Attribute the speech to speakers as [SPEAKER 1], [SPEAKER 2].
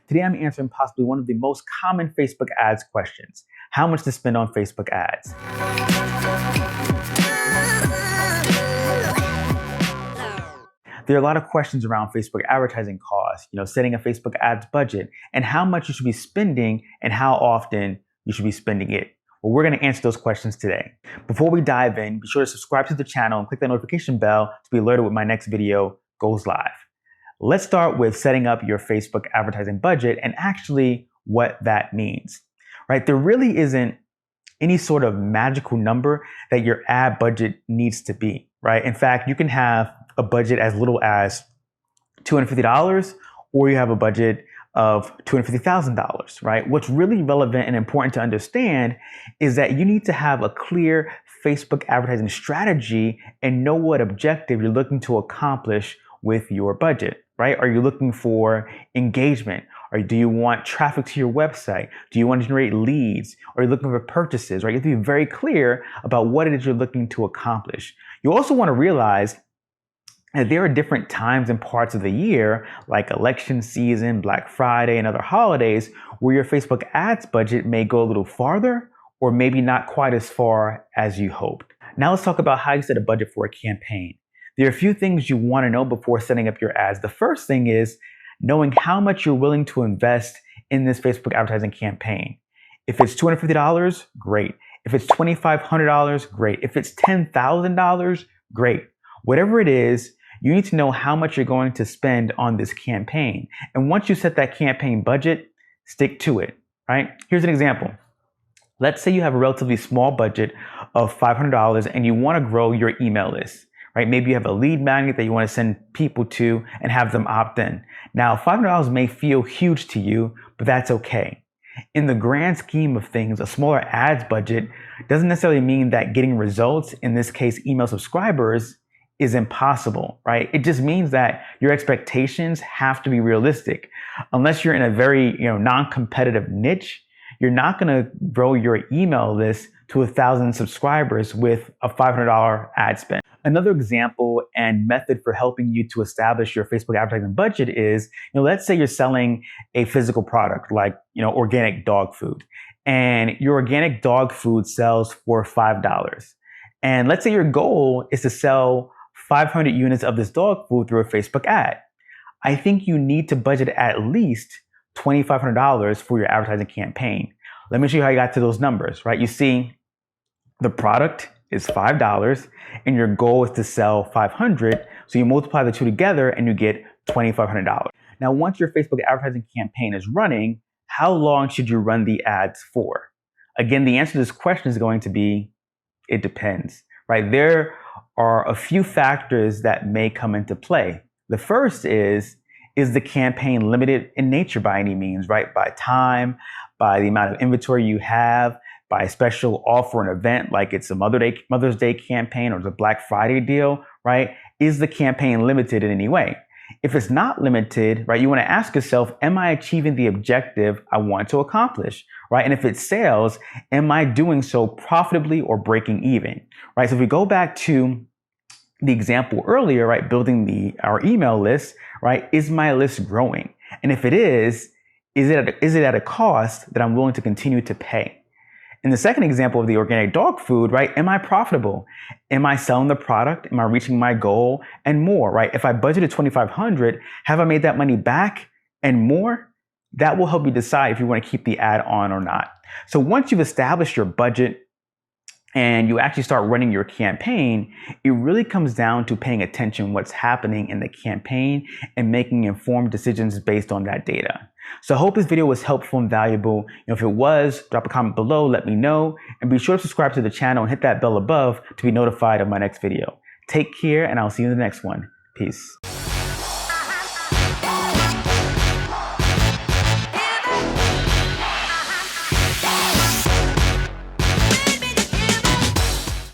[SPEAKER 1] Today I'm answering possibly one of the most common Facebook ads questions: how much to spend on Facebook ads. There are a lot of questions around Facebook advertising costs, setting a Facebook ads budget, and how much you should be spending and how often you should be spending it. Well, we're going to answer those questions today. Before we dive in, be sure to subscribe to the channel and click that notification bell to be alerted when my next video goes live. Let's start with setting up your Facebook advertising budget and actually what that means, right? There really isn't any sort of magical number that your ad budget needs to be, right? In fact, you can have a budget as little as $250, or you have a budget of $250,000, right? What's really relevant and important to understand is that you need to have a clear Facebook advertising strategy and know what objective you're looking to accomplish with your budget, right? Are you looking for engagement? Or do you want traffic to your website? Do you want to generate leads? Are you looking for purchases, right? You have to be very clear about what it is you're looking to accomplish. You also want to realize that there are different times and parts of the year, like election season, Black Friday, and other holidays, where your Facebook ads budget may go a little farther or maybe not quite as far as you hoped. Now let's talk about how you set a budget for a campaign. There are a few things you want to know before setting up your ads. The first thing is knowing how much you're willing to invest in this Facebook advertising campaign. If it's $250, great. If it's $2,500, great. If it's $10,000, great. Whatever it is, you need to know how much you're going to spend on this campaign. And once you set that campaign budget, stick to it, right? Here's an example. Let's say you have a relatively small budget of $500 and you want to grow your email list, right? Maybe you have a lead magnet that you want to send people to and have them opt in. Now, $500 may feel huge to you, but that's okay. In the grand scheme of things, a smaller ads budget doesn't necessarily mean that getting results, in this case, email subscribers, is impossible, right? It just means that your expectations have to be realistic. Unless you're in a very, non-competitive niche, you're not going to grow your email list to 1,000 subscribers with a $500 ad spend. Another example and method for helping you to establish your Facebook advertising budget is, let's say you're selling a physical product like, organic dog food, and your organic dog food sells for $5. And let's say your goal is to sell 500 units of this dog food through a Facebook ad. I think you need to budget at least $2,500 for your advertising campaign. Let me show you how you got to those numbers, right? You see, the product is $5 and your goal is to sell 500. So you multiply the two together and you get $2,500. Now, once your Facebook advertising campaign is running, how long should you run the ads for? Again, the answer to this question is going to be, it depends, right? There are a few factors that may come into play. The first is the campaign limited in nature by any means, right? By time, by the amount of inventory you have, by a special offer or an event, like it's a Mother's Day campaign or it's a Black Friday deal, right? Is the campaign limited in any way? If it's not limited, right, you want to ask yourself, am I achieving the objective I want to accomplish, right? And if it's sales, am I doing so profitably or breaking even, right? So if we go back to the example earlier, right, building our email list, right, is my list growing? And if it is it at a cost that I'm willing to continue to pay? In the second example of the organic dog food, right, am I profitable? Am I selling the product? Am I reaching my goal? And more, right? If I budgeted $2,500, have I made that money back and more? That will help you decide if you want to keep the ad on or not. So once you've established your budget and you actually start running your campaign, it really comes down to paying attention to what's happening in the campaign and making informed decisions based on that data. So I hope this video was helpful and valuable. If it was, drop a comment below, let me know, and be sure to subscribe to the channel and hit that bell above to be notified of my next video. Take care, and I'll see you in the next one. Peace.